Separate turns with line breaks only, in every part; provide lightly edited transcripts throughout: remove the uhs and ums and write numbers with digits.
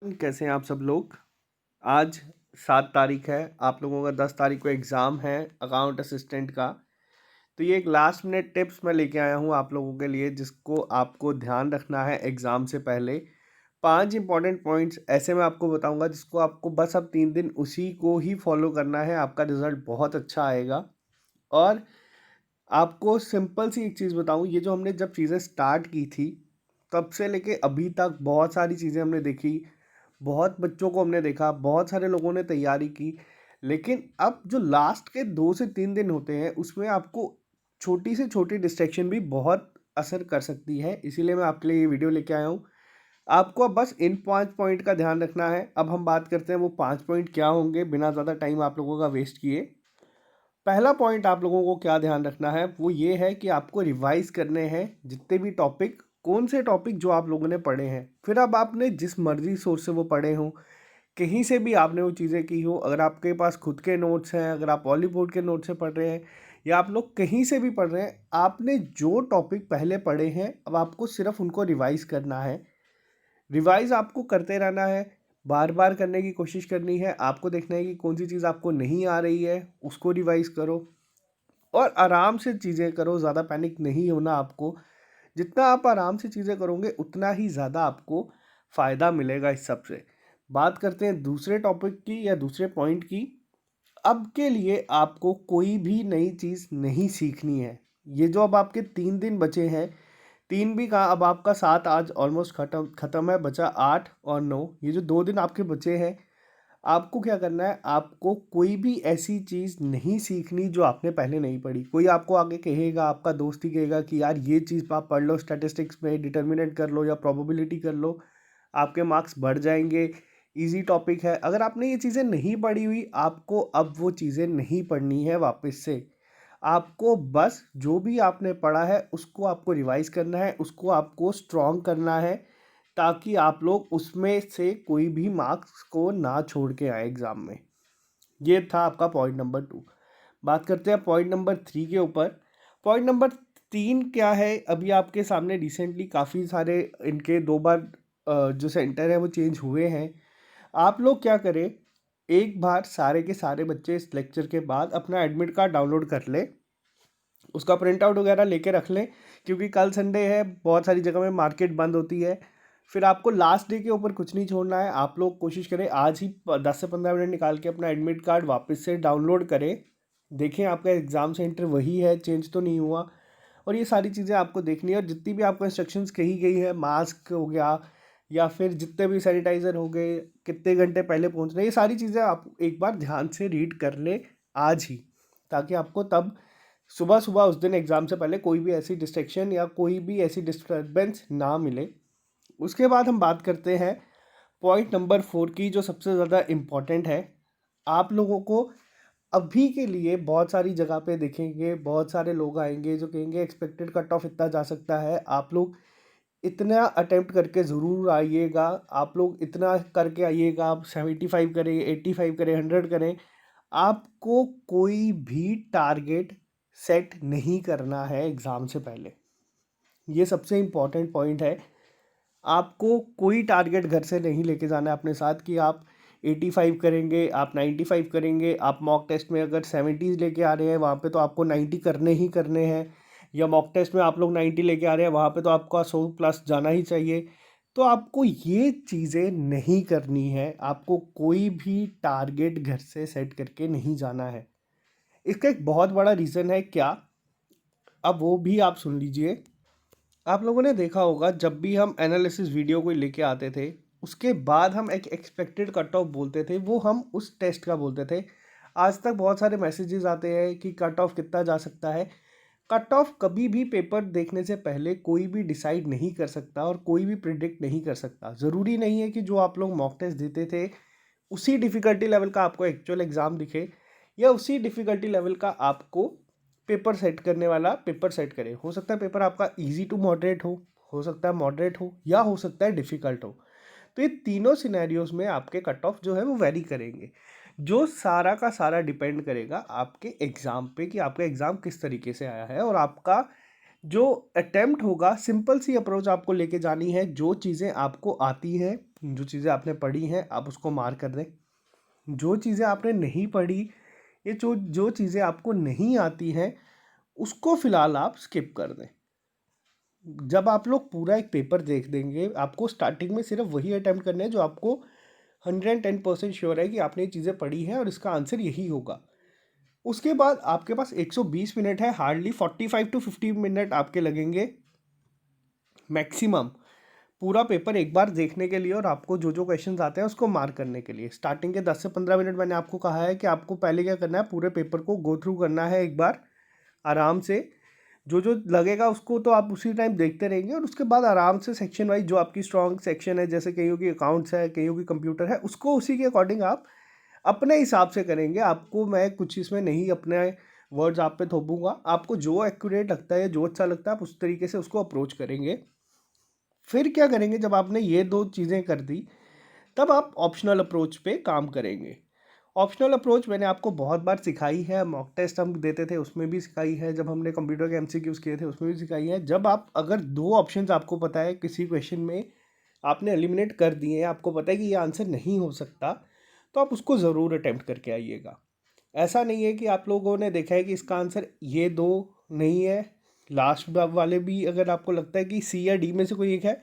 कैसे हैं आप सब लोग। आज 7 तारीख है, आप लोगों का 10 तारीख को एग्ज़ाम है अकाउंट असिस्टेंट का। तो ये एक लास्ट मिनट टिप्स मैं लेके आया हूँ आप लोगों के लिए, जिसको आपको ध्यान रखना है एग्ज़ाम से पहले। 5 इंपॉर्टेंट पॉइंट्स ऐसे मैं आपको बताऊंगा, जिसको आपको बस अब 3 दिन उसी को ही फॉलो करना है, आपका रिज़ल्ट बहुत अच्छा आएगा। और आपको सिंपल सी एक चीज़ बताऊं, ये जो हमने जब चीज़ें स्टार्ट की थी तब से लेके अभी तक बहुत सारी चीज़ें हमने देखी, बहुत बच्चों को हमने देखा, बहुत सारे लोगों ने तैयारी की। लेकिन अब जो लास्ट के 2 से 3 दिन होते हैं, उसमें आपको छोटी से छोटी डिस्ट्रैक्शन भी बहुत असर कर सकती है। इसीलिए मैं आपके लिए ये वीडियो लेके आया हूँ। आपको अब बस इन 5 पॉइंट का ध्यान रखना है। अब हम बात करते हैं वो 5 पॉइंट क्या होंगे, बिना ज़्यादा टाइम आप लोगों का वेस्ट किए। पहला पॉइंट आप लोगों को क्या ध्यान रखना है वो ये है कि आपको रिवाइज करने हैं जितने भी टॉपिक, कौन से टॉपिक जो आप लोगों ने पढ़े हैं। फिर अब आपने जिस मर्जी सोर्स से वो पढ़े हों, कहीं से भी आपने वो चीज़ें की हो, अगर आपके पास खुद के नोट्स हैं, अगर आप बॉलीवुड के नोट्स से पढ़ रहे हैं, या आप लोग कहीं से भी पढ़ रहे हैं, आपने जो टॉपिक पहले पढ़े हैं अब आपको सिर्फ उनको रिवाइज करना है। रिवाइज आपको करते रहना है, बार बार करने की कोशिश करनी है। आपको देखना है कि कौन सी चीज़ आपको नहीं आ रही है, उसको रिवाइज करो और आराम से चीज़ें करो। ज़्यादा पैनिक नहीं होना आपको। जितना आप आराम से चीज़ें करोगे उतना ही ज़्यादा आपको फ़ायदा मिलेगा इस सब से। बात करते हैं दूसरे टॉपिक की या दूसरे पॉइंट की। अब के लिए आपको कोई भी नई चीज़ नहीं सीखनी है। ये जो अब आपके 3 दिन बचे हैं, 3 भी कहाँ, अब आपका 7 आज ऑलमोस्ट ख़त्म है, बचा 8 और 9। ये जो 2 दिन आपके बचे हैं, आपको क्या करना है, आपको कोई भी ऐसी चीज़ नहीं सीखनी जो आपने पहले नहीं पढ़ी। कोई आपको आगे कहेगा, आपका दोस्त ही कहेगा कि यार ये चीज़ आप पढ़ लो, स्टैटिस्टिक्स में डिटर्मिनेंट कर लो या प्रोबेबिलिटी कर लो, आपके मार्क्स बढ़ जाएंगे, इजी टॉपिक है। अगर आपने ये चीज़ें नहीं पढ़ी हुई, आपको अब वो चीज़ें नहीं पढ़नी है वापस से। आपको बस जो भी आपने पढ़ा है उसको आपको रिवाइज करना है, उसको आपको स्ट्रॉन्ग करना है, ताकि आप लोग उसमें से कोई भी मार्क्स को ना छोड़ के आए एग्ज़ाम में। ये था आपका पॉइंट नंबर 2। बात करते हैं पॉइंट नंबर 3 के ऊपर। पॉइंट नंबर 3 क्या है, अभी आपके सामने रिसेंटली काफ़ी सारे इनके 2 बार जो सेंटर है वो चेंज हुए हैं। आप लोग क्या करें, एक बार सारे के सारे बच्चे इस लेक्चर के बाद अपना एडमिट कार्ड डाउनलोड कर ले, उसका प्रिंट आउट वगैरह लेके रख लें, क्योंकि कल संडे है, बहुत सारी जगह में मार्केट बंद होती है। फिर आपको लास्ट डे के ऊपर कुछ नहीं छोड़ना है। आप लोग कोशिश करें आज ही 10 से 15 मिनट निकाल के अपना एडमिट कार्ड वापस से डाउनलोड करें। देखें आपका एग्ज़ाम सेंटर वही है, चेंज तो नहीं हुआ। और ये सारी चीज़ें आपको देखनी है, और जितनी भी आपको इंस्ट्रक्शंस कही गई है, मास्क हो गया या फिर जितने भी सैनिटाइज़र हो गए, कितने घंटे पहले पहुंचना, ये सारी चीज़ें आप एक बार ध्यान से रीड कर लें आज ही, ताकि आपको तब सुबह सुबह उस दिन एग्ज़ाम से पहले कोई भी ऐसी डिस्ट्रैक्शन या कोई भी ऐसी डिस्टर्बेंस ना मिले। उसके बाद हम बात करते हैं पॉइंट नंबर 4 की, जो सबसे ज़्यादा इम्पॉर्टेंट है। आप लोगों को अभी के लिए बहुत सारी जगह पे देखेंगे, बहुत सारे लोग आएंगे जो कहेंगे एक्सपेक्टेड कट ऑफ इतना जा सकता है, आप लोग इतना अटेम्प्ट करके ज़रूर आइएगा, आप लोग इतना करके आइएगा, आप 75 करें, 85 करें, 100 करें। आपको कोई भी टारगेट सेट नहीं करना है एग्ज़ाम से पहले। ये सबसे इम्पॉर्टेंट पॉइंट है। आपको कोई टारगेट घर से नहीं लेके जाना है अपने साथ कि आप 85 करेंगे, आप 95 करेंगे। आप मॉक टेस्ट में अगर 70 लेके आ रहे हैं, वहाँ पे तो आपको 90 करने ही करने हैं। या मॉक टेस्ट में आप लोग 90 लेके आ रहे हैं, वहाँ पे तो आपका 100 प्लस जाना ही चाहिए। तो आपको ये चीज़ें नहीं करनी है। आपको कोई भी टारगेट घर से सेट करके नहीं जाना है। इसका एक बहुत बड़ा रीज़न है क्या, अब वो भी आप सुन लीजिए। आप लोगों ने देखा होगा, जब भी हम एनालिसिस वीडियो कोई लेके आते थे, उसके बाद हम एक एक्सपेक्टेड कट ऑफ बोलते थे, वो हम उस टेस्ट का बोलते थे। आज तक बहुत सारे मैसेजेस आते हैं कि कट ऑफ कितना जा सकता है। कट ऑफ कभी भी पेपर देखने से पहले कोई भी डिसाइड नहीं कर सकता और कोई भी प्रिडिक्ट नहीं कर सकता। ज़रूरी नहीं है कि जो आप लोग मॉक टेस्ट देते थे उसी डिफ़िकल्टी लेवल का आपको एक्चुअल एग्ज़ाम दिखे, या उसी डिफ़िकल्टी लेवल का आपको पेपर सेट करने वाला पेपर सेट करे। हो सकता है पेपर आपका इजी टू मॉडरेट हो सकता है मॉडरेट हो, या हो सकता है डिफ़िकल्ट हो। तो ये तीनों सिनेरियोज़ में आपके कट ऑफ जो है वो वेरी करेंगे। जो सारा का सारा डिपेंड करेगा आपके एग्ज़ाम पे कि आपका एग्ज़ाम किस तरीके से आया है और आपका जो अटेम्प्ट होगा, सिंपल सी अप्रोच आपको लेके जानी है। जो चीज़ें आपको आती हैं, जो चीज़ें आपने पढ़ी हैं, आप उसको मार्क कर दें। जो चीज़ें आपने नहीं पढ़ी, ये जो जो चीज़ें आपको नहीं आती हैं, उसको फ़िलहाल आप स्किप कर दें। जब आप लोग पूरा एक पेपर देख देंगे, आपको स्टार्टिंग में सिर्फ वही अटेम्प्ट करने हैं जो आपको 110% श्योर है कि आपने ये चीज़ें पढ़ी हैं और इसका आंसर यही होगा। उसके बाद आपके पास 120 मिनट है, हार्डली 45 टू 50 मिनट आपके लगेंगे मैक्सिमम पूरा पेपर एक बार देखने के लिए और आपको जो जो क्वेश्चंस आते हैं उसको मार्क करने के लिए। स्टार्टिंग के 10 से 15 मिनट मैंने आपको कहा है कि आपको पहले क्या करना है, पूरे पेपर को गो थ्रू करना है एक बार आराम से। जो जो लगेगा उसको तो आप उसी टाइम देखते रहेंगे और उसके बाद आराम से सेक्शन वाइज जो आपकी स्ट्रॉन्ग सेक्शन है, जैसे कईयों की अकाउंट्स है, कईयों की कंप्यूटर है, उसको उसी के अकॉर्डिंग आप अपने हिसाब से करेंगे। आपको मैं कुछ इसमें नहीं अपने वर्ड्स आप पे थोपूंगा, आपको जो एक्यूरेट लगता है, जो अच्छा लगता है, आप उस तरीके से उसको अप्रोच करेंगे। फिर क्या करेंगे, जब आपने ये दो चीज़ें कर दी, तब आप ऑप्शनल अप्रोच पे काम करेंगे। ऑप्शनल अप्रोच मैंने आपको बहुत बार सिखाई है, मॉक टेस्ट हम देते थे उसमें भी सिखाई है, जब हमने कंप्यूटर के एमसीक्यूज किए थे उसमें भी सिखाई है। जब आप अगर दो ऑप्शंस आपको पता है किसी क्वेश्चन में आपने एलिमिनेट कर दिए हैं, आपको पता है कि ये आंसर नहीं हो सकता, तो आप उसको ज़रूर अटेम्प्ट करके आइएगा। ऐसा नहीं है कि आप लोगों ने देखा है कि इसका आंसर ये दो नहीं है, लास्ट वाले भी अगर आपको लगता है कि सी या डी में से कोई एक है,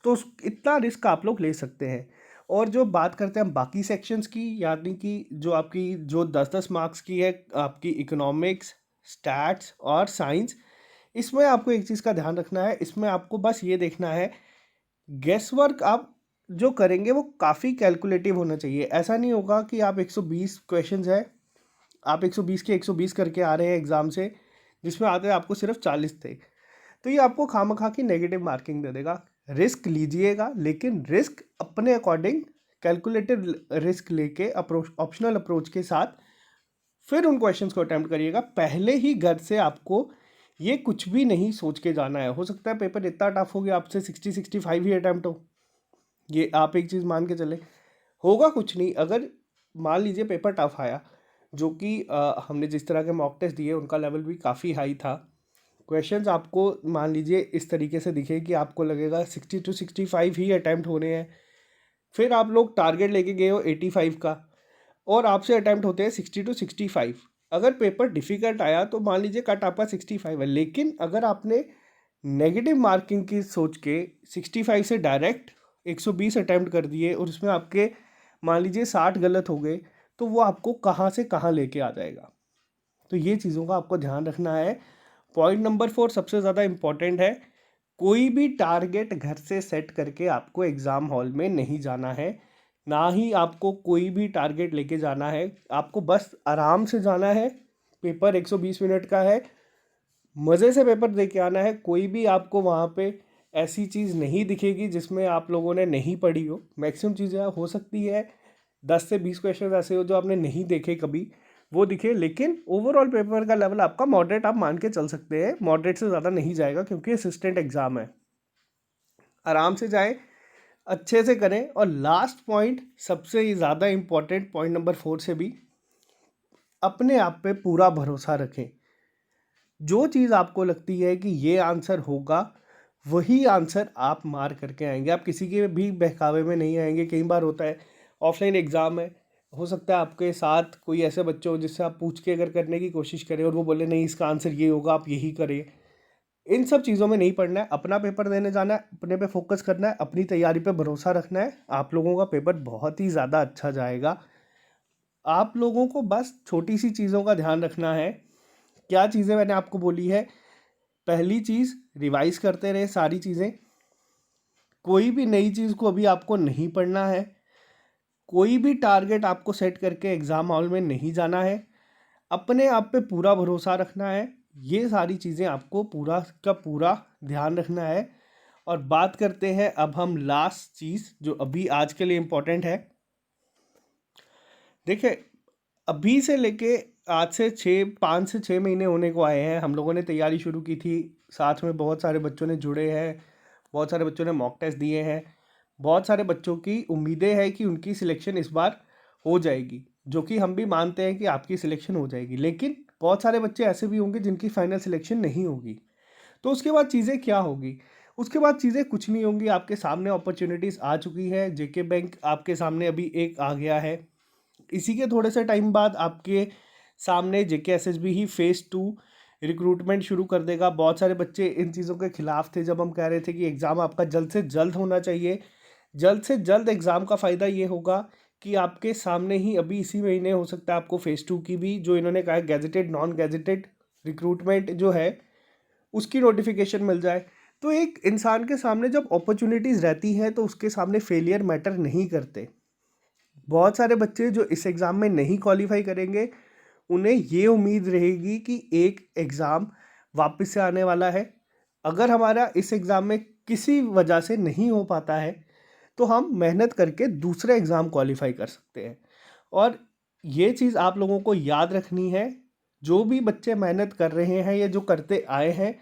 तो इतना रिस्क आप लोग ले सकते हैं। और जो बात करते हैं हम बाकी सेक्शंस की, यानी कि जो आपकी जो 10-10 मार्क्स की है, आपकी इकोनॉमिक्स, स्टैट्स और साइंस, इसमें आपको एक चीज़ का ध्यान रखना है। इसमें आपको बस ये देखना है, गेस वर्क आप जो करेंगे वो काफ़ी कैलकुलेटिव होना चाहिए। ऐसा नहीं होगा कि आप 120 क्वेश्चंस है, आप 120 के 120 करके आ रहे हैं एग्ज़ाम से, जिसमें आते आपको सिर्फ 40 थे, तो ये आपको खामखा की नेगेटिव मार्किंग दे देगा। रिस्क लीजिएगा, लेकिन रिस्क अपने अकॉर्डिंग कैलकुलेटेड रिस्क लेके अप्रोच, ऑप्शनल अप्रोच के साथ फिर उन क्वेश्चंस को अटैम्प्ट करिएगा। पहले ही घर से आपको ये कुछ भी नहीं सोच के जाना है। हो सकता है पेपर इतना टफ हो गया आपसे 60-65 ही अटैम्प्ट हो, ये आप एक चीज़ मान के चले, होगा कुछ नहीं। अगर मान लीजिए पेपर टफ आया, जो कि हमने जिस तरह के मॉक टेस्ट दिए उनका लेवल भी काफ़ी हाई था, क्वेश्चंस आपको मान लीजिए इस तरीके से दिखे कि आपको लगेगा 60 टू 65 ही अटैम्प्ट होने हैं, फिर आप लोग टारगेट लेके गए हो 85 का और आपसे अटैम्प्ट होते हैं 60 टू 65। अगर पेपर डिफ़िकल्ट आया तो मान लीजिए कट आपका 65 है, लेकिन अगर आपने नेगेटिव मार्किंग की सोच के 65 से डायरेक्ट 120 अटैम्प्ट कर दिए और उसमें आपके मान लीजिए 60 गलत हो गए, तो वो आपको कहाँ से कहाँ लेके आ जाएगा। तो ये चीज़ों का आपको ध्यान रखना है। पॉइंट नंबर 4 सबसे ज़्यादा इम्पॉर्टेंट है, कोई भी टारगेट घर से सेट करके आपको एग्ज़ाम हॉल में नहीं जाना है, ना ही आपको कोई भी टारगेट लेके जाना है। आपको बस आराम से जाना है, पेपर 120 मिनट का है, मज़े से पेपर दे के आना है। कोई भी आपको वहाँ पे ऐसी चीज़ नहीं दिखेगी जिसमें आप लोगों ने नहीं पढ़ी हो। मैक्सिमम चीज़ें हो सकती है 10 से 20 क्वेश्चन ऐसे हो जो आपने नहीं देखे कभी, वो दिखे, लेकिन ओवरऑल पेपर का लेवल आपका मॉडरेट आप मान के चल सकते हैं। मॉडरेट से ज़्यादा नहीं जाएगा क्योंकि असिस्टेंट एग्ज़ाम है। आराम से जाएं, अच्छे से करें। और लास्ट पॉइंट सबसे ज़्यादा इम्पॉर्टेंट, पॉइंट नंबर 4 से भी, अपने आप पे पूरा भरोसा रखें। जो चीज़ आपको लगती है कि ये आंसर होगा, वही आंसर आप मार करके आएंगे। आप किसी के भी बहकावे में नहीं आएंगे। कई बार होता है ऑफलाइन एग्ज़ाम है, हो सकता है आपके साथ कोई ऐसे बच्चे हो जिससे आप पूछ के अगर करने की कोशिश करें और वो बोले नहीं इसका आंसर ये होगा, आप यही करें। इन सब चीज़ों में नहीं पढ़ना है, अपना पेपर देने जाना है, अपने पे फोकस करना है, अपनी तैयारी पे भरोसा रखना है। आप लोगों का पेपर बहुत ही ज़्यादा अच्छा जाएगा। आप लोगों को बस छोटी सी चीज़ों का ध्यान रखना है। क्या चीज़ें मैंने आपको बोली है? पहली चीज़, रिवाइज करते रहे सारी चीज़ें। कोई भी नई चीज़ को अभी आपको नहीं पढ़ना है। कोई भी टारगेट आपको सेट करके एग्ज़ाम हॉल में नहीं जाना है। अपने आप पे पूरा भरोसा रखना है। ये सारी चीज़ें आपको पूरा का पूरा ध्यान रखना है। और बात करते हैं अब हम लास्ट चीज़ जो अभी आज के लिए इम्पोर्टेंट है। देखिए, अभी से लेके आज से 5 से 6 महीने होने को आए हैं, हम लोगों ने तैयारी शुरू की थी, साथ में बहुत सारे बच्चों ने जुड़े हैं, बहुत सारे बच्चों ने मॉक टेस्ट दिए हैं, बहुत सारे बच्चों की उम्मीदें हैं कि उनकी सिलेक्शन इस बार हो जाएगी, जो कि हम भी मानते हैं कि आपकी सिलेक्शन हो जाएगी। लेकिन बहुत सारे बच्चे ऐसे भी होंगे जिनकी फाइनल सिलेक्शन नहीं होगी। तो उसके बाद चीज़ें क्या होगी? उसके बाद चीज़ें कुछ नहीं होंगी, आपके सामने अपॉर्चुनिटीज़ आ चुकी है, जेके बैंक आपके सामने अभी एक आ गया है। इसी के थोड़े से टाइम बाद आपके सामने जेके एसएसबी ही फेज़ 2 रिक्रूटमेंट शुरू कर देगा। बहुत सारे बच्चे इन चीज़ों के खिलाफ थे जब हम कह रहे थे कि एग्ज़ाम आपका जल्द से जल्द होना चाहिए। जल्द से जल्द एग्ज़ाम का फ़ायदा ये होगा कि आपके सामने ही अभी इसी महीने हो सकता है आपको फेज़ 2 की भी, जो इन्होंने कहा है गैजेटेड नॉन गैजेटेड रिक्रूटमेंट जो है उसकी नोटिफिकेशन मिल जाए। तो एक इंसान के सामने जब अपॉर्चुनिटीज़ रहती हैं तो उसके सामने फेलियर मैटर नहीं करते। बहुत सारे बच्चे जो इस एग्ज़ाम में नहीं क्वालिफाई करेंगे, उन्हें ये उम्मीद रहेगी कि एक एग्ज़ाम वापस से आने वाला है। अगर हमारा इस एग्ज़ाम में किसी वजह से नहीं हो पाता है तो हम मेहनत करके दूसरे एग्ज़ाम क्वालिफाई कर सकते हैं। और ये चीज़ आप लोगों को याद रखनी है, जो भी बच्चे मेहनत कर रहे हैं या जो करते आए हैं,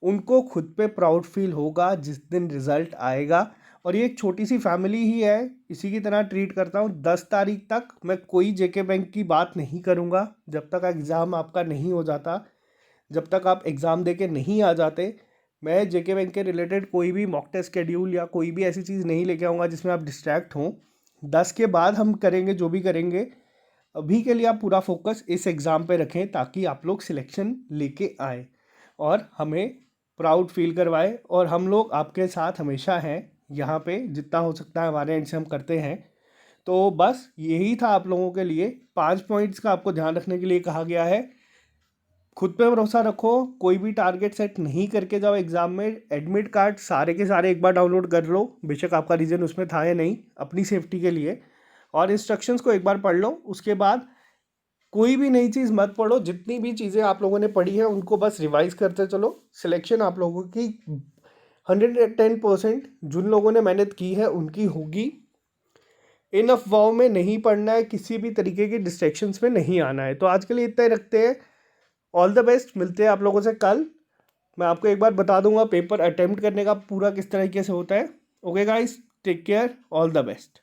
उनको खुद पे प्राउड फील होगा जिस दिन रिज़ल्ट आएगा। और ये एक छोटी सी फैमिली ही है, इसी की तरह ट्रीट करता हूँ। 10 तारीख तक मैं कोई जेके बैंक की बात नहीं करूँगा, जब तक एग्ज़ाम आपका नहीं हो जाता, जब तक आप एग्ज़ाम दे के नहीं आ जाते। मैं जेके बैंक के रिलेटेड कोई भी मॉक टेस्ट शेड्यूल या कोई भी ऐसी चीज़ नहीं लेके आऊँगा जिसमें आप डिस्ट्रैक्ट हों। 10 के बाद हम करेंगे जो भी करेंगे। अभी के लिए आप पूरा फोकस इस एग्ज़ाम पे रखें ताकि आप लोग सिलेक्शन लेके आए और हमें प्राउड फील करवाए। और हम लोग आपके साथ हमेशा हैं यहाँ पे, जितना हो सकता है हमारे एंड से हम करते हैं। तो बस यही था आप लोगों के लिए, 5 पॉइंट्स का आपको ध्यान रखने के लिए कहा गया है। खुद पे भरोसा रखो, कोई भी टारगेट सेट नहीं करके जाओ एग्ज़ाम में। एडमिट कार्ड सारे के सारे एक बार डाउनलोड कर लो, बेशक आपका रीजन उसमें था या नहीं, अपनी सेफ्टी के लिए। और इंस्ट्रक्शंस को एक बार पढ़ लो, उसके बाद कोई भी नई चीज़ मत पढ़ो। जितनी भी चीज़ें आप लोगों ने पढ़ी है उनको बस रिवाइज करते चलो। सिलेक्शन आप लोगों की 110% जिन लोगों ने मेहनत की है उनकी होगी। इन अफवाहों में नहीं पढ़ना है, किसी भी तरीके की डिस्ट्रैक्शंस में नहीं आना है। तो आज के लिए इतना ही रखते हैं। ऑल द बेस्ट, मिलते हैं आप लोगों से कल। मैं आपको एक बार बता दूंगा पेपर अटेम्प्ट करने का पूरा किस तरीके से होता है। Okay guys, take care, all the best.